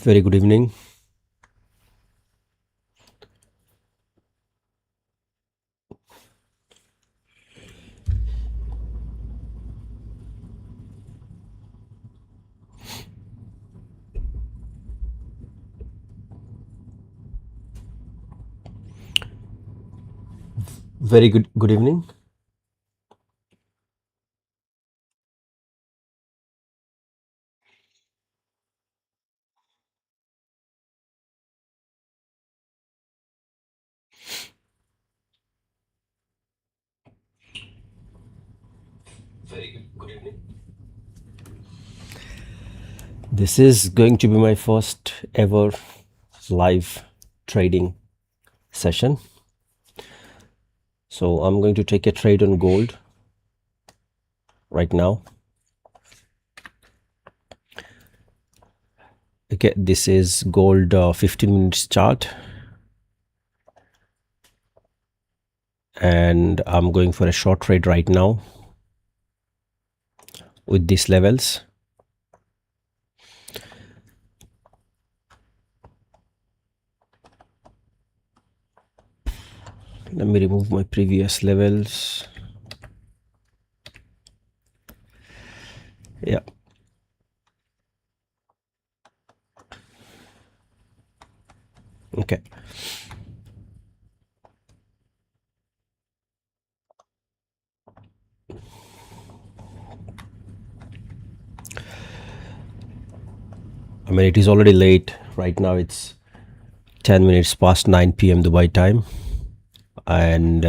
Very good evening. Very good evening. Very good evening. This is going to be my first ever live trading session. So I'm going to take a trade on gold right now. Okay, this is gold 15 minutes chart. And I'm going for a short trade right now with these levels. Let me remove my previous levels. Yeah. Okay. I mean, it is already late. Right now it's 10 minutes past 9 p.m. Dubai time. And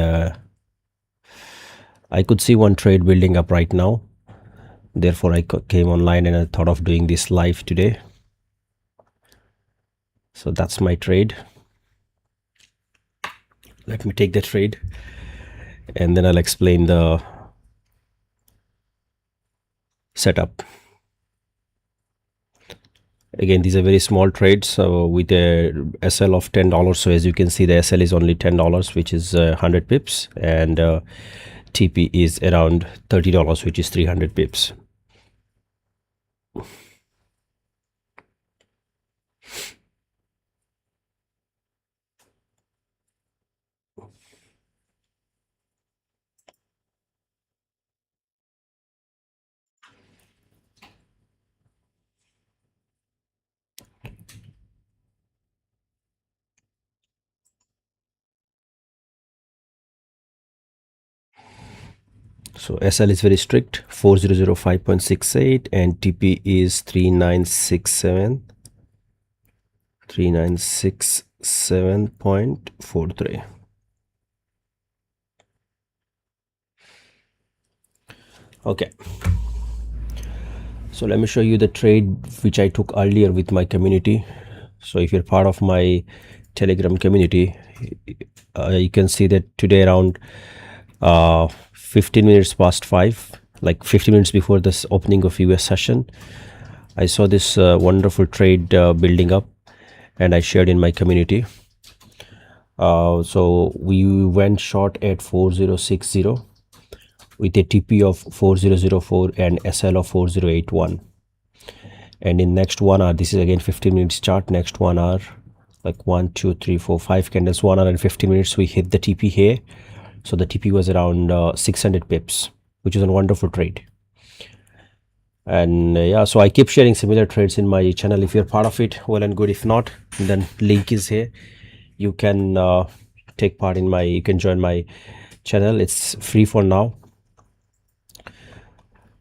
I could see one trade building up right now. Therefore, I came online and I thought of doing this live today. So that's my trade. Let me take the trade and then I'll explain the setup. Again, these are very small trades, so with a SL of $10. So as you can see, the SL is only $10, which is 100 pips, and TP is around $30, which is 300 pips. So SL is very strict, 4005.68, and TP is 3967.43. Okay, so let me show you the trade which I took earlier with my community. So if you're part of my Telegram community, you can see that today around 15 minutes past 5, like 50 minutes before this opening of US session, I saw this wonderful trade building up, and I shared in my community. So we went short at 4060 with a TP of 4004 and SL of 4081. And in next 1 hour, this is again 15 minutes chart, next 1 hour, like 1 2 3 4 5 candles, 1 hour and 50 minutes, we hit the TP here. So the TP was around 600 pips, which is a wonderful trade. And yeah, so I keep sharing similar trades in my channel. If you're part of it, well and good. If not, then link is here. You can take part in my, you can join my channel. It's free for now.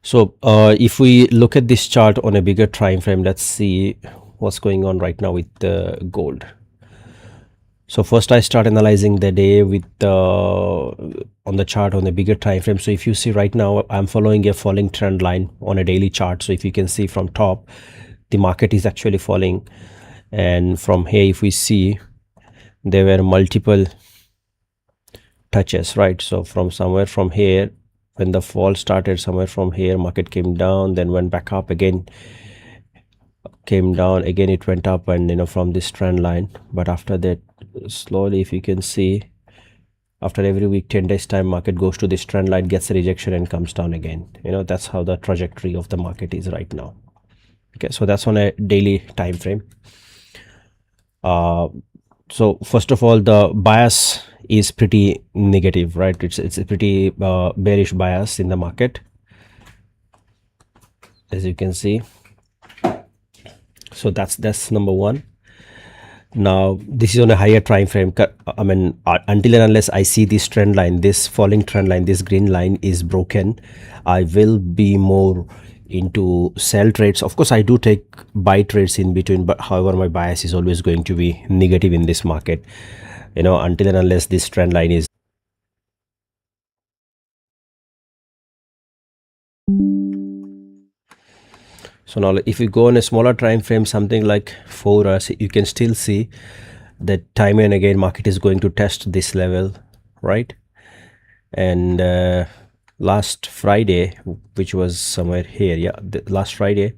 So if we look at this chart on a bigger time frame, let's see what's going on right now with the gold. So first I start analyzing the day with on the chart on a bigger time frame. So if you see right now, I'm following a falling trend line on a daily chart. So if you can see from top, the market is actually falling, and from here, if we see, there were multiple touches, right? So from somewhere from here, when the fall started, somewhere from here, market came down, then went back up again, came down again, it went up, and from this trend line. But after that, slowly, if you can see, after every week, 10 days time, market goes to this trend line, gets a rejection and comes down again. That's how the trajectory of the market is right now. Okay, so that's on a daily time frame. So first of all, the bias is pretty negative, right? It's a pretty bearish bias in the market, as you can see. So that's number one. Now this is on a higher time frame. I mean, until and unless I see this trend line, this falling trend line, this green line is broken, I will be more into sell trades. Of course I do take buy trades in between, but however my bias is always going to be negative in this market, until and unless this trend line is. So now if you go on a smaller time frame, something like 4 hours, you can still see that time and again market is going to test this level, right? And last Friday, which was somewhere here, yeah, last Friday,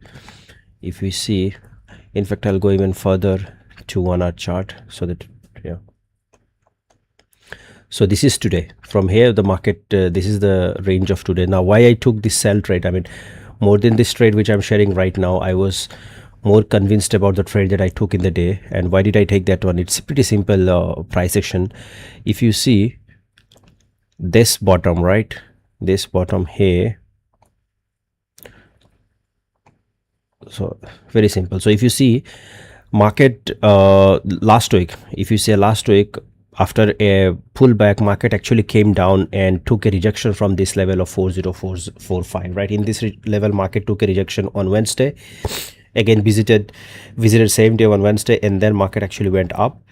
if we see, in fact I'll go even further to 1 hour chart, so that, yeah, so this is today. From here the market, this is the range of today. Now why I took this sell trade, I mean, more than this trade which I'm sharing right now, I was more convinced about the trade that I took in the day. And why did I take that one? It's pretty simple, price action. If you see this bottom, right, this bottom here, so very simple. So if you see market last week, if you see last week, after a pullback, market actually came down and took a rejection from this level of 40445, right? In this level, market took a rejection on Wednesday, again visited same day on Wednesday, and then market actually went up.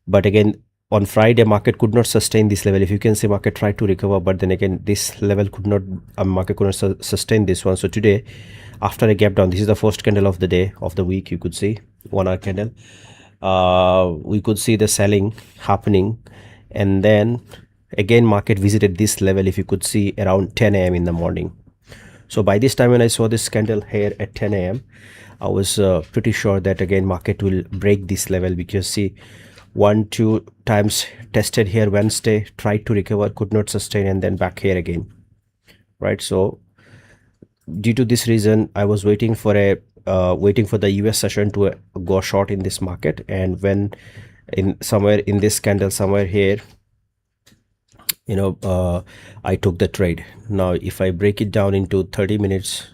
But again on Friday, market could not sustain this level. If you can see, market tried to recover, but then again this level could not, market could not sustain this one. So today, after a gap down, this is the first candle of the day, of the week, you could see 1 hour candle, we could see the selling happening, and then again market visited this level, if you could see, around 10 a.m. in the morning. So by this time when I saw this candle here at 10 a.m, I was pretty sure that again market will break this level, because see, 1-2 times tested here Wednesday, tried to recover, could not sustain, and then back here again, right? So due to this reason, I was waiting for the US session to go short in this market. And when in somewhere in this candle, somewhere here, I took the trade. Now if I break it down into 30 minutes,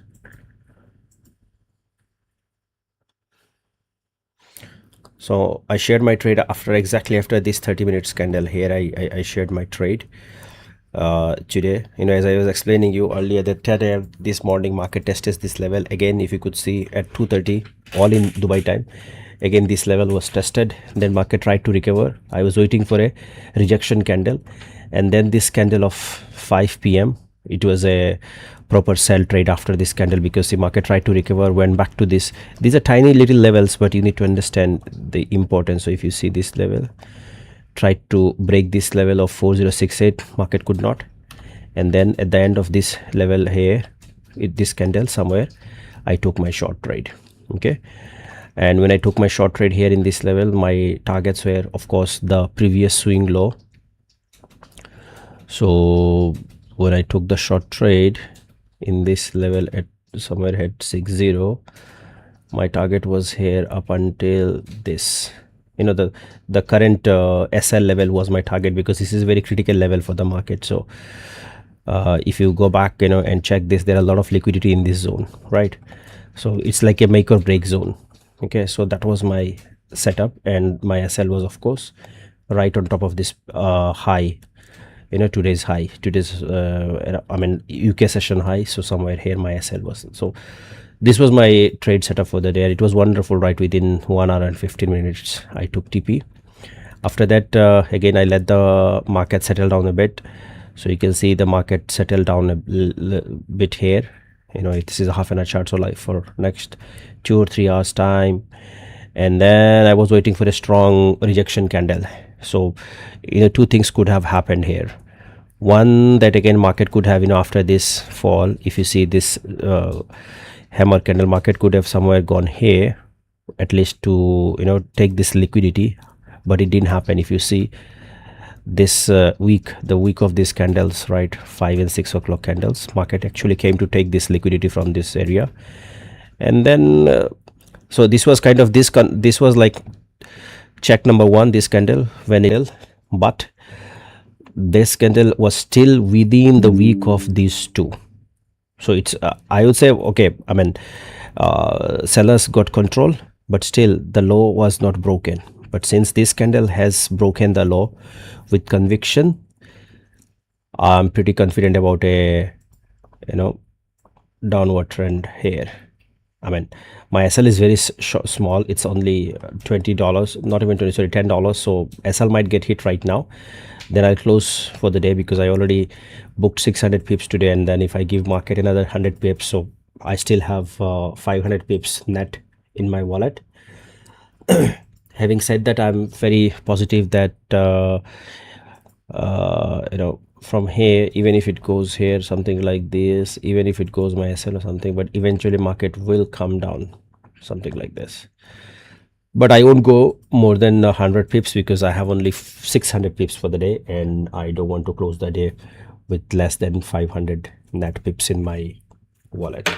so I shared my trade exactly after this 30 minutes candle here. I shared my trade today, as I was explaining you earlier, that 10 a.m. this morning market tested this level again. If you could see at 2:30, all in Dubai time, again this level was tested, then market tried to recover. I was waiting for a rejection candle, and then this candle of 5 p.m, it was a proper sell trade after this candle, because the market tried to recover, went back to this. These are tiny little levels, but you need to understand the importance. So if you see this level, tried to break this level of 4068, market could not, and then at the end of this level here, with this candle somewhere, I took my short trade. Okay, and when I took my short trade here in this level, my targets were of course the previous swing low. So when I took the short trade in this level at somewhere at 60, my target was here up until this, the current SL level was my target, because this is a very critical level for the market. So if you go back and check this, there are a lot of liquidity in this zone, right? So it's like a make or break zone. Okay, so that was my setup, and my SL was of course right on top of this high, today's high, today's I mean UK session high. So somewhere here my SL was. So this was my trade setup for the day. It was wonderful, right? Within 1 hour and 15 minutes I took TP. After that, again I let the market settle down a bit. So you can see the market settled down a bit here. This is a half an hour chart, so like for next 2 or 3 hours time. And then I was waiting for a strong rejection candle. So two things could have happened here. One, that again market could have, after this fall, if you see this hammer candle, market could have somewhere gone here, at least to take this liquidity, but it didn't happen. If you see this week, the week of these candles, right, 5 and 6 o'clock candles, market actually came to take this liquidity from this area. And then so this was kind of this was like check number one, this candle when it, but this candle was still within the week of these two. So it's I would say, okay, I mean, sellers got control, but still the low was not broken. But since this candle has broken the low with conviction, I'm pretty confident about a, you know, downward trend here. I mean, my SL is very small. It's only $20, not even 20, sorry, $10. So SL might get hit right now. Then I'll close for the day because I already booked 600 pips today. And then if I give market another 100 pips, so I still have 500 pips net in my wallet. Having said that, I'm very positive that, from here, even if it goes here, something like this, even if it goes my SL or something, but eventually market will come down, something like this. But I won't go more than 100 pips because I have only 600 pips for the day, and I don't want to close the day with less than 500 net pips in my wallet.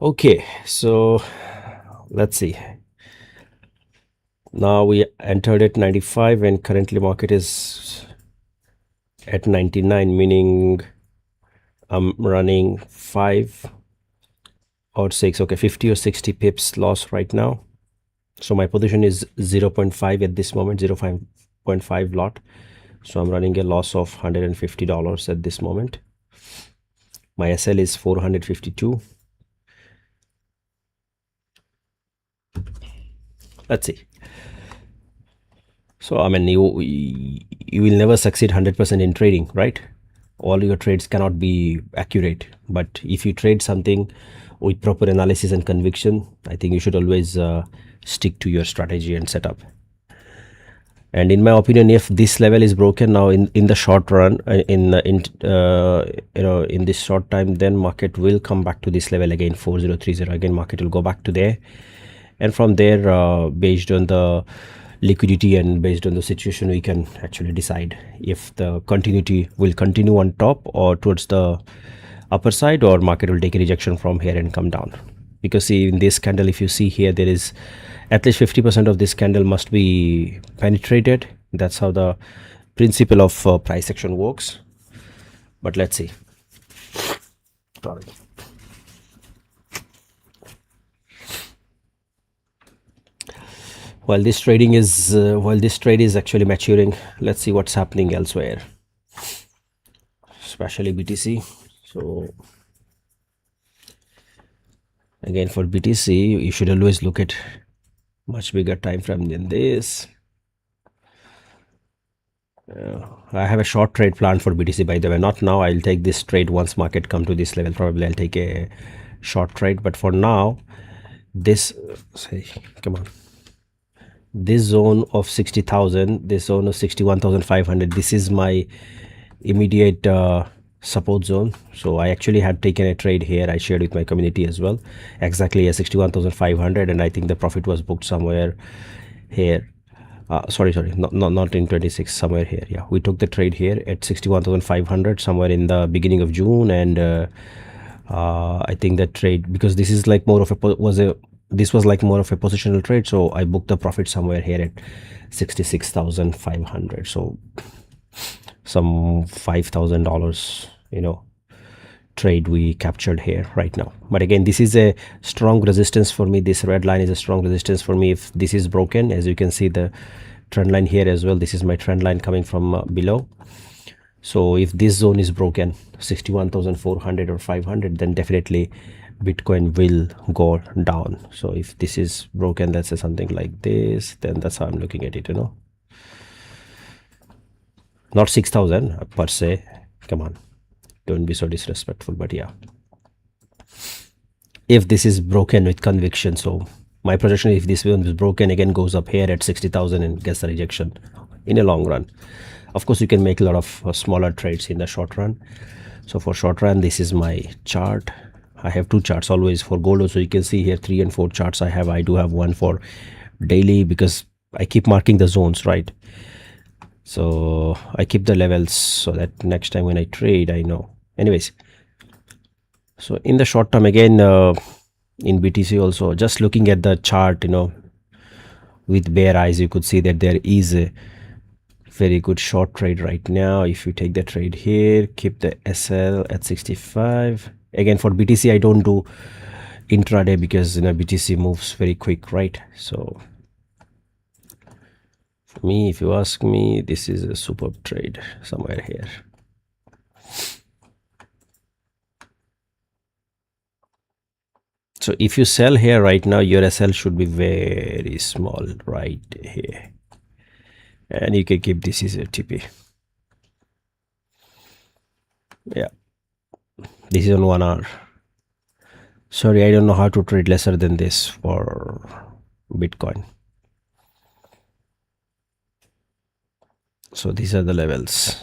Okay, so let's see. Now we entered at 95 and currently market is at 99, meaning I'm running 5 or 6, okay, 50 or 60 pips loss right now. So my position is 0.5 at this moment, 0.5 lot. So I'm running a loss of $150 at this moment. My SL is 452. Let's see. So I mean, you will never succeed 100% in trading, right? All your trades cannot be accurate, but if you trade something with proper analysis and conviction, I think you should always stick to your strategy and setup. And in my opinion, if this level is broken now in the short run, in this short time, then market will come back to this level again, 4030. Again, market will go back to there, and from there, based on the liquidity and based on the situation, we can actually decide if the continuity will continue on top or towards the upper side, or market will take a rejection from here and come down. Because see, in this candle, if you see here, there is at least 50% of this candle must be penetrated. That's how the principle of price action works. But let's see. Sorry. While this trade is actually maturing, let's see what's happening elsewhere, especially BTC. So again, for BTC, you should always look at much bigger time frame than this. I have a short trade plan for BTC, by the way. Not now. I'll take this trade once market come to this level. Probably I'll take a short trade, but for now, this come on, this zone of 60,000, this zone of 61,500, this is my immediate support zone. So I actually had taken a trade here. I shared with my community as well, exactly at 61,500, and I think the profit was booked somewhere here. Sorry, not in 26, somewhere here. Yeah, we took the trade here at 61,500 somewhere in the beginning of June, and I think that trade, because this is like more of a this was like more of a positional trade, so I booked the profit somewhere here at 66,500. So some $5,000, trade we captured here right now. But again, this is a strong resistance for me. This red line is a strong resistance for me. If this is broken, as you can see the trend line here as well, this is my trend line coming from below. So if this zone is broken, 61,400 or 500, then definitely Bitcoin will go down. So if this is broken, let's say something like this, then that's how I'm looking at it, not 6,000 per se. Come on, don't be so disrespectful. But yeah, if this is broken with conviction, so my projection, if this one is broken, again goes up here at 60,000 and gets the rejection in a long run. Of course, you can make a lot of smaller trades in the short run. So for short run, this is my chart. I have two charts always for gold. So you can see here 3 and 4 charts I have. I do have one for daily because I keep marking the zones, right? So I keep the levels so that next time when I trade, I know. Anyways, so in the short term, again, in BTC also. Just looking at the chart, with bare eyes, you could see that there is a very good short trade right now. If you take the trade here, keep the SL at 65. Again, for BTC, I don't do intraday because BTC moves very quick, right? So for me, if you ask me, this is a superb trade somewhere here. So if you sell here right now, your SL should be very small right here, and you can keep this as a TP. Yeah, this is on 1 hour. Sorry, I don't know how to trade lesser than this for Bitcoin. So these are the levels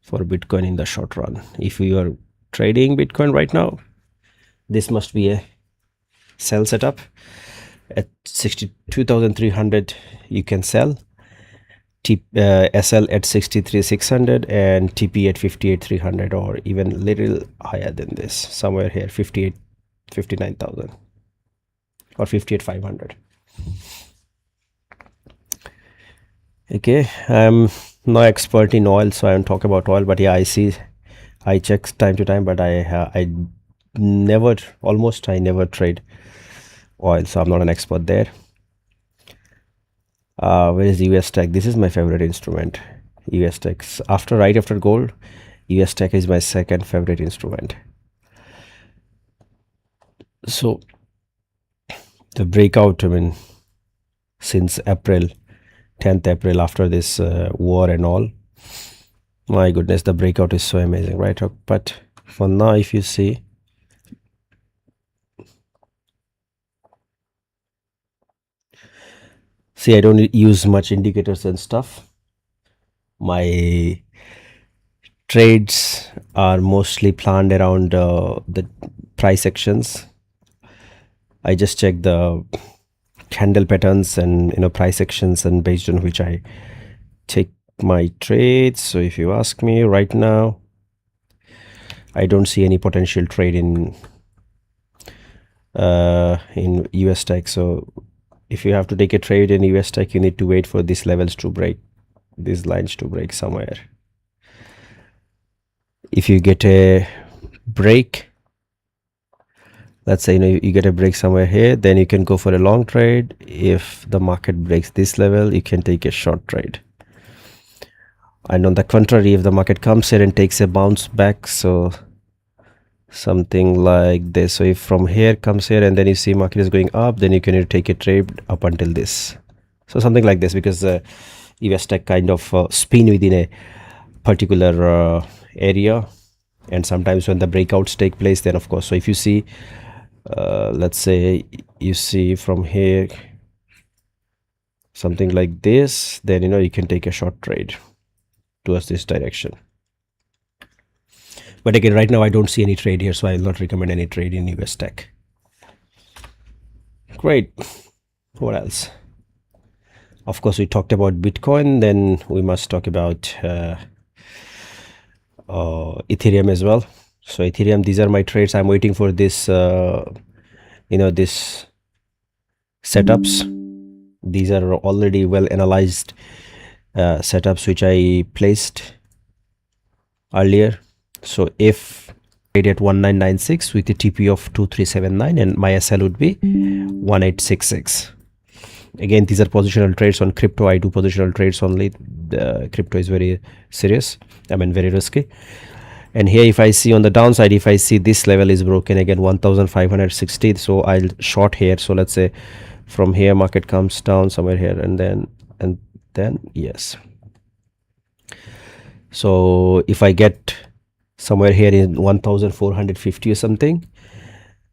for Bitcoin in the short run. If you are trading Bitcoin right now, this must be a sell setup. At 62,300 you can sell, SL at 63,600 and TP at 58,300, or even little higher than this, somewhere here 59,000 or 58,500. Okay, I'm no expert in oil, so I don't talk about oil, but yeah, I check time to time, but I never trade oil, so I'm not an expert there. Where is US tech? This is my favorite instrument, US tech. Right after gold, US tech is my second favorite instrument. So the breakout, I mean, since 10th April, after this war and all, my goodness, the breakout is so amazing, right? But for now, if you see, I don't use much indicators and stuff. My trades are mostly planned around the price actions. I just check the candle patterns and price actions, and based on which I take my trades. So if you ask me right now, I don't see any potential trade in US tech. So if you have to take a trade in US tech, you need to wait for these levels to break, these lines to break somewhere. If you get a break, let's say you get a break somewhere here, then you can go for a long trade. If the market breaks this level, you can take a short trade. And on the contrary, if the market comes here and takes a bounce back, so something like this, so if from here comes here and then you see market is going up, then you can take a trade up until this. So something like this, because US tech kind of spin within a particular area, and sometimes when the breakouts take place, then of course, so if you see let's say you see from here something like this, then you can take a short trade towards this direction. But again, right now I don't see any trade here, so I will not recommend any trade in US tech. Great. What else? Of course, we talked about Bitcoin, then we must talk about Ethereum as well. So Ethereum, these are my trades. I'm waiting for this this setups. These are already well analyzed setups which I placed earlier. So if trade at 1996 with a TP of 2379, and my SL would be 1866. Again, these are positional trades on crypto. I do positional trades only. The crypto is very serious, I mean very risky. And here, if I see on the downside, if I see this level is broken again, 1560, so I'll short here. So let's say from here market comes down somewhere here, and then yes, so if I get somewhere here in 1450 or something,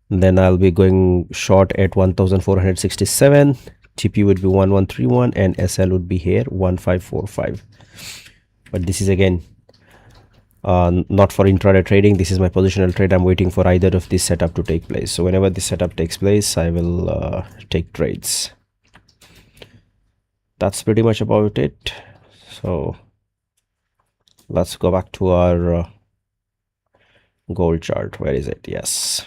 then I'll be going short at 1467. TP would be 1131 and SL would be here 1545. But this is again not for intraday trading. This is my positional trade. I'm waiting for either of this setup to take place. So whenever this setup takes place, I will take trades. That's pretty much about it. So let's go back to our gold chart. Where is it? Yes.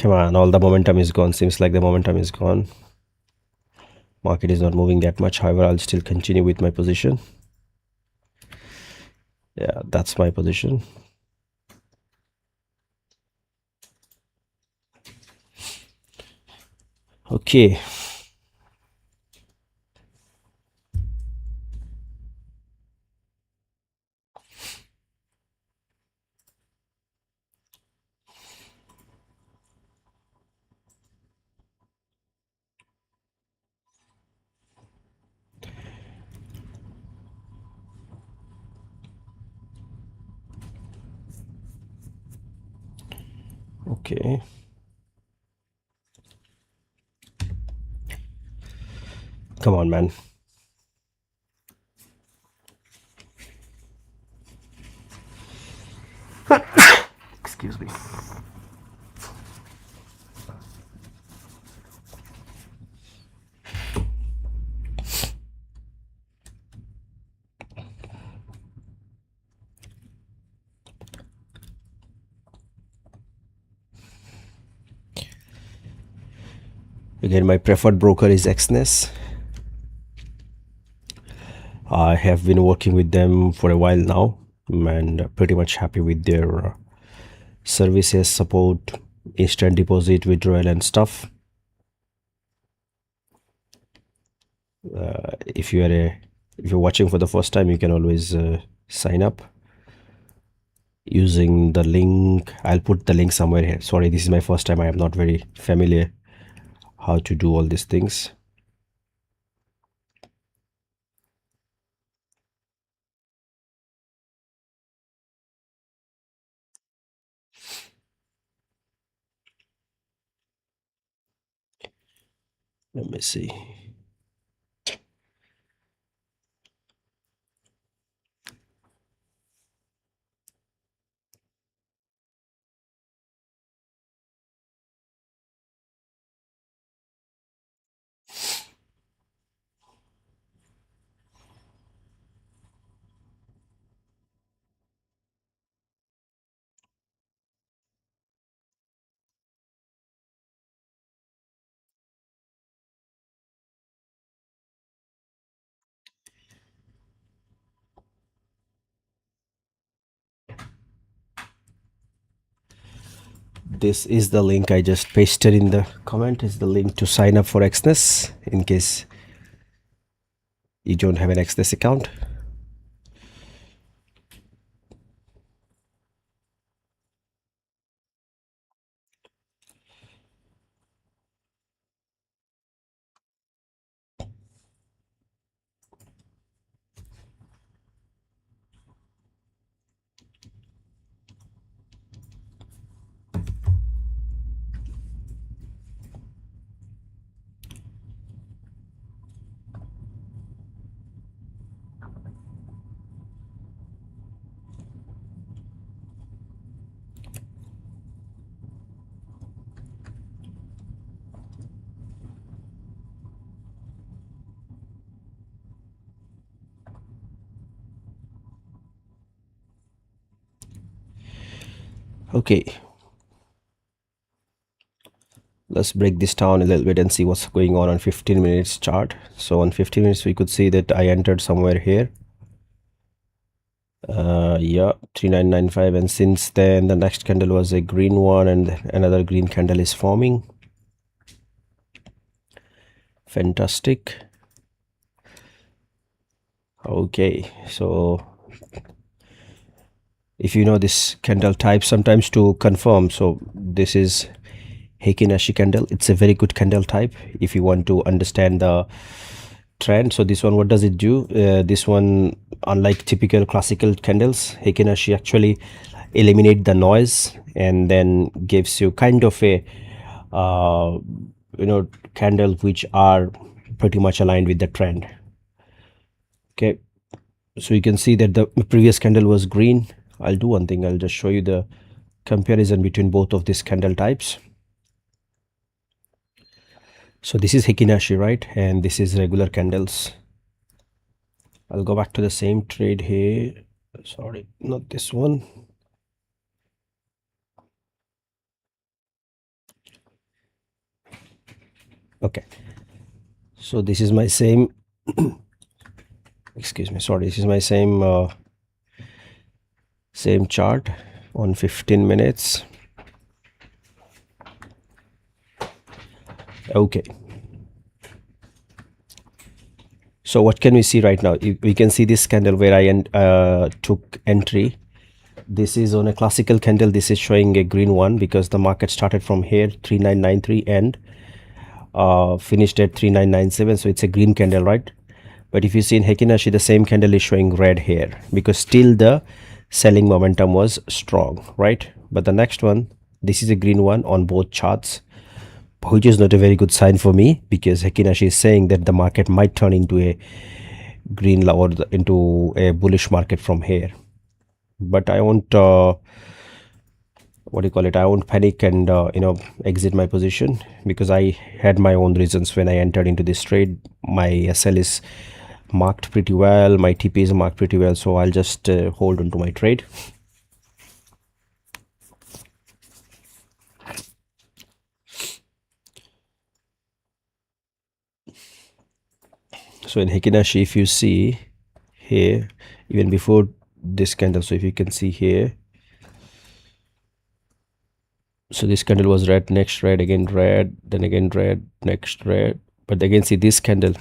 Come on, all the momentum is gone. Seems like the momentum is gone. Market is not moving that much. However, I'll still continue with my position. Yeah, that's my position. Okay. Okay. Come on, man. Excuse me. Again, my preferred broker is Xness. I have been working with them for a while now and pretty much happy with their services, support, instant deposit, withdrawal, and stuff. If you are if you're watching for the first time, you can always sign up using the link. I'll put the link somewhere here. Sorry, this is my first time. I am not very familiar how to do all these things. Let me see. This is the link I just pasted in the comment. Is the link to sign up for Xness in case you don't have an Xness account. Okay, let's break this down a little bit and see what's going on 15 minutes chart. So on 15 minutes we could see that I entered somewhere here. Yeah, 3995, and since then the next candle was a green one and another green candle is forming. Fantastic. Okay, so if you know this candle type, sometimes to confirm, so this is Heikin-Ashi candle. It's a very good candle type if you want to understand the trend. So this one, what does it do? This one, unlike typical classical candles, Heikin-Ashi actually eliminate the noise and then gives you kind of a candle which are pretty much aligned with the trend. Okay, so you can see that the previous candle was green. I'll do one thing. I'll just show you the comparison between both of these candle types. So this is Heikin-Ashi, right? And this is regular candles. I'll go back to the same trade here. Sorry, not this one. Okay, so this is my same excuse me, sorry, this is my same chart on 15 minutes. Okay, so what can we see right now? We can see this candle where I took entry. This is on a classical candle. This is showing a green one because the market started from here 3993 and finished at 3997, so it's a green candle, right? But if you see in Hekinashi, the same candle is showing red here because still the selling momentum was strong, right? But the next one, this is a green one on both charts, which is not a very good sign for me because Hekinashi is saying that the market might turn into a green or into a bullish market from here. But I won't what do you call it, I won't panic and exit my position because I had my own reasons when I entered into this trade. My SL is marked pretty well, my TP is marked pretty well, so I'll just hold on to my trade. So in Hekinashi, if you see here, even before this candle, so if you can see here, so this candle was red, next red, again red, then again red, next red. But again, see this candle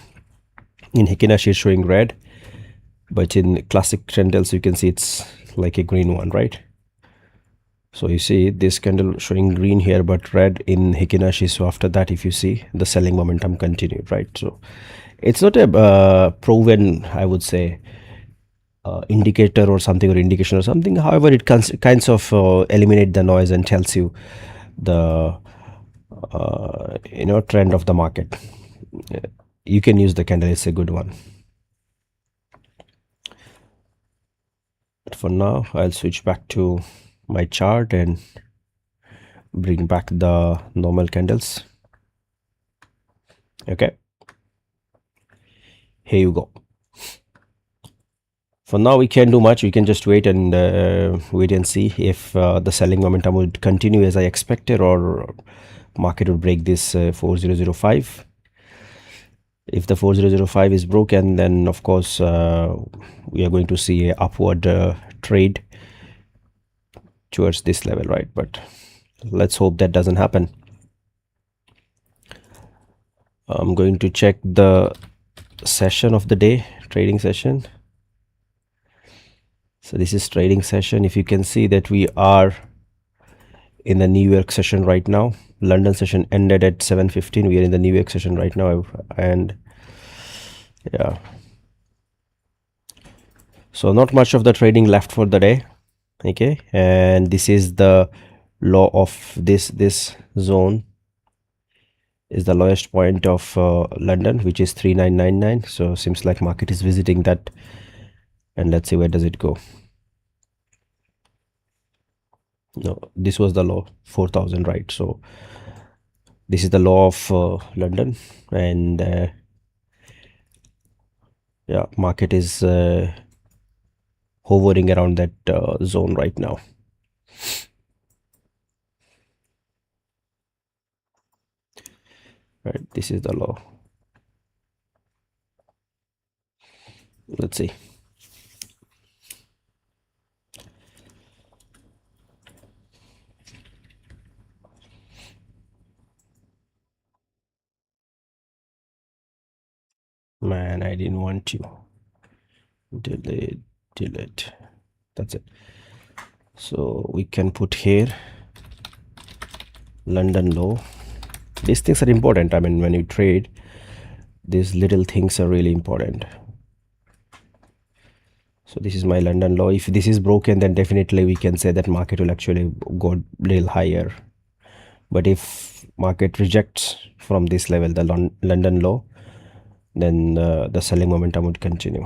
in Hekinashi is showing red, but in classic candles you can see it's like a green one, right? So you see this candle showing green here but red in Hekinashi. So after that, if you see, the selling momentum continued, right? So it's not a proven, I would say, indicator or something, or indication or something. However, it kinds of eliminate the noise and tells you the trend of the market. You can use the candle, it's a good one. But for now, I'll switch back to my chart and bring back the normal candles. Okay, here you go. For now, we can't do much. We can just wait and see if the selling momentum would continue as I expected, or market would break this 4005. If the 4005 is broken, then of course we are going to see a upward trade towards this level, right? But let's hope that doesn't happen. I'm going to check the session of the day, trading session. So this is trading session. If you can see that we are in the New York session right now. London session ended at 7:15. We are in the New York session right now, and yeah, so not much of the trading left for the day. Okay, and this is the low of this zone is the lowest point of London, which is 3999. So seems like market is visiting that, and let's see where does it go. No, this was the low 4000, right? So this is the low of London, and yeah, market is hovering around that zone right now. Right, this is the low. Let's see. Man, I didn't want to delete. That's it. So we can put here London low. These things are important. I mean, when you trade, these little things are really important. So this is my London low. If this is broken, then definitely we can say that market will actually go a little higher. But if market rejects from this level, the London low, then the selling momentum would continue.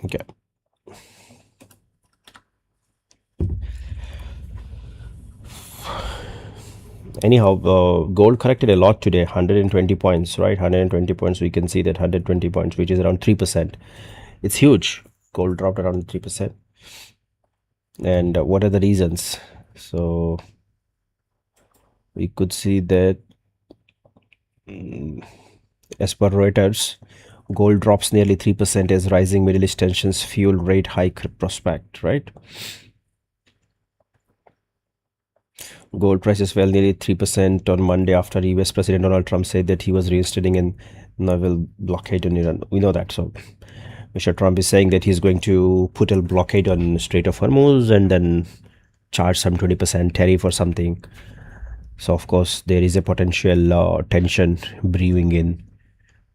Okay. Anyhow, gold corrected a lot today, 120 points, right? 120 points. We can see that 120 points, which is around 3%. It's huge. Gold dropped around 3%. And what are the reasons? So we could see that as per Reuters, gold drops nearly 3% as rising Middle East tensions fuel rate hike prospect, right? Gold prices fell nearly 3% on Monday after US President Donald Trump said that he was reinstating a naval blockade on Iran. We know that. So Mr. Trump is saying that he's going to put a blockade on Strait of Hormuz and then charge some 20% tariff or something. So of course there is a potential tension brewing in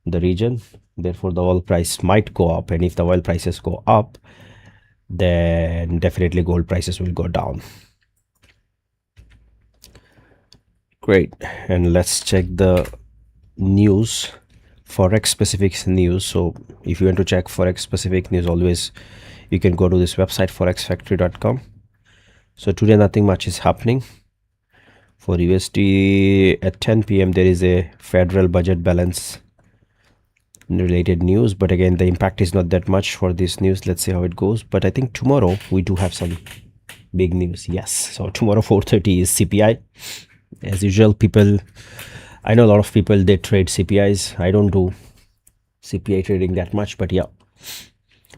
the region. Therefore the oil price might go up, and if the oil prices go up, then definitely gold prices will go down. Great. And let's check the news, forex specific news. So if you want to check forex specific news, always you can go to this website forexfactory.com. So today nothing much is happening. For USD at 10 p.m. there is a federal budget balance related news, but again the impact is not that much for this news. Let's see how it goes. But I think tomorrow we do have some big news. Yes, so tomorrow 4:30 is CPI. As usual, people, I know a lot of people, they trade CPIs. I don't do CPI trading that much, but yeah,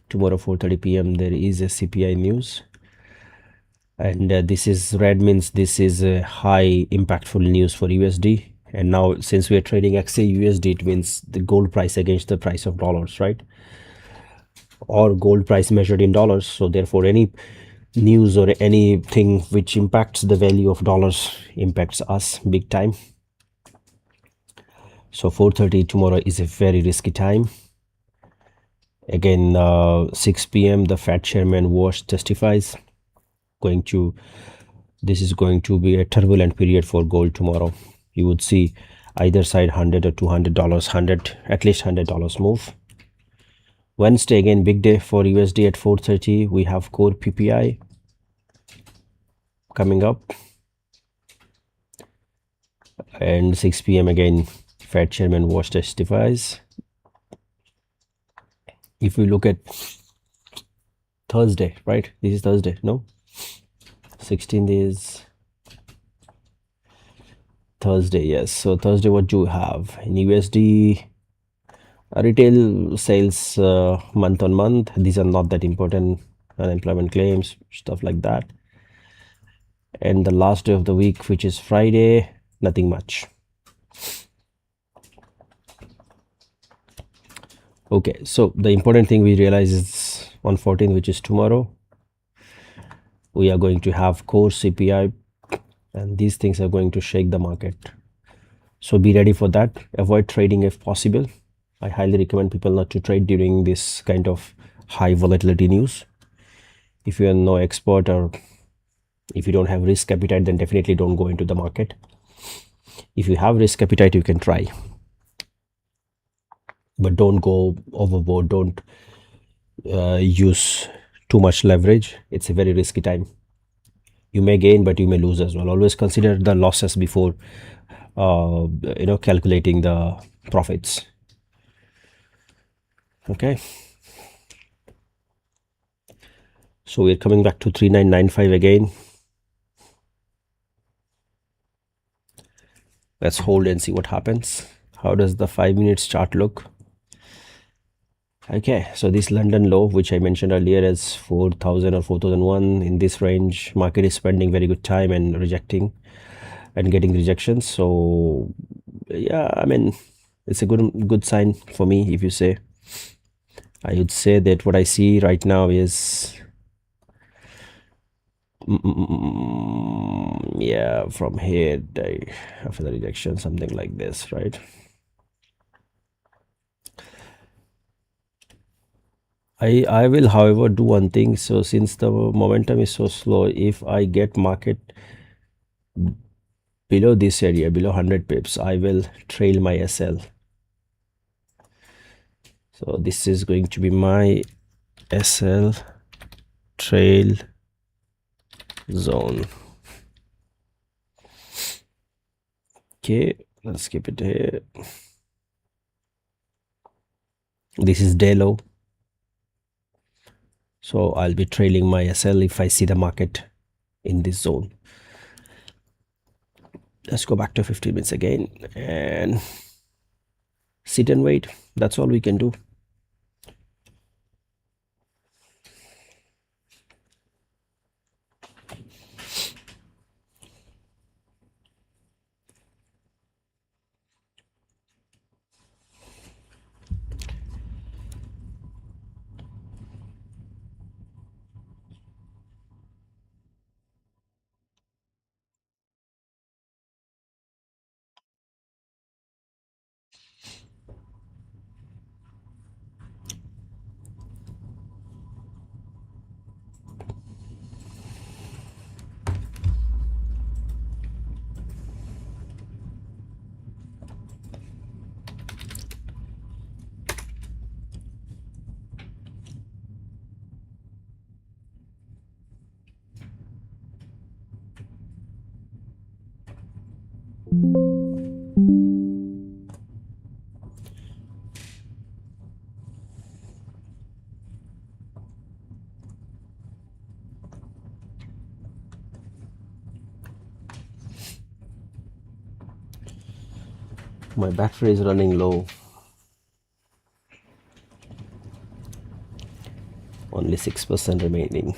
tomorrow 4:30 p.m. there is a CPI news, and this is red, means this is a high impactful news for USD. And now since we are trading XAUSD, it means the gold price against the price of dollars, right? Or gold price measured in dollars. So therefore any news or anything which impacts the value of dollars impacts us big time. So 4:30 tomorrow is a very risky time. Again, 6 p.m. the Fed chairman Xauusd testifies. This is going to be a turbulent period for gold tomorrow. You would see either side $100 or $200, at least $100 move. Wednesday, again big day for USD at 4:30. We have core PPI coming up, and 6 p.m. again Fed chairman Xauusd testifies. If we look at Thursday, right? This is Thursday, no? 16th is Thursday, yes. So Thursday, what do you have in USD? Retail sales month on month. These are not that important. Unemployment claims, stuff like that. And the last day of the week, which is Friday, nothing much. Okay, so the important thing we realize is on 14th, which is tomorrow, we are going to have core CPI, and these things are going to shake the market. So be ready for that. Avoid trading if possible. I highly recommend people not to trade during this kind of high volatility news. If you are no expert or if you don't have risk appetite, then definitely don't go into the market. If you have risk appetite, you can try, but don't go overboard. Don't use too much leverage. It's a very risky time. You may gain, but you may lose as well. Always consider the losses before calculating the profits. Okay, so we're coming back to 3995 again. Let's hold and see what happens. How does the 5 minutes chart look? Okay, so this London low, which I mentioned earlier as 4000 or 4001, in this range, market is spending very good time and rejecting and getting rejections. So yeah, I mean, it's a good sign for me. If you say, I would say that what I see right now is yeah, from here after the rejection, something like this, right? I will, however, do one thing. So since the momentum is so slow, if I get market below this area, below 100 pips, I will trail my SL. So this is going to be my SL trail zone. Okay, let's keep it here. This is day low. So I'll be trailing my SL if I see the market in this zone. Let's go back to 15 minutes again and sit and wait. That's all we can do. My battery is running low. Only 6% remaining.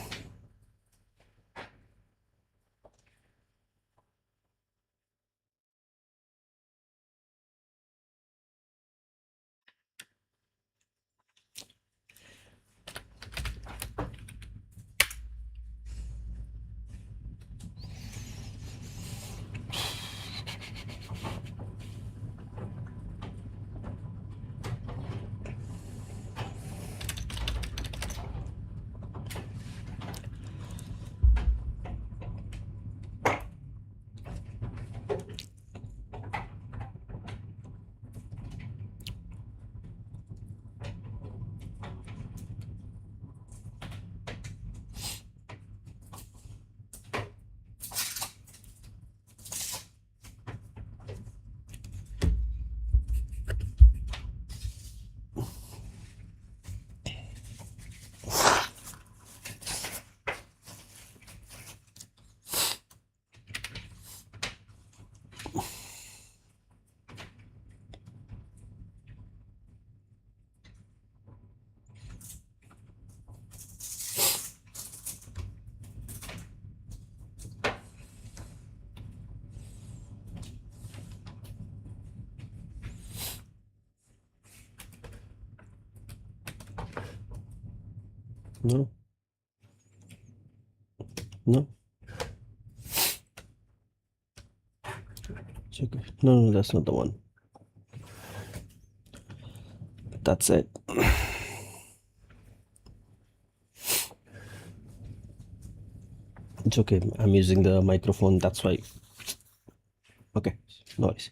No, no. It's okay. No, that's not the one. That's it. It's okay. I'm using the microphone. That's why. Okay. No worries.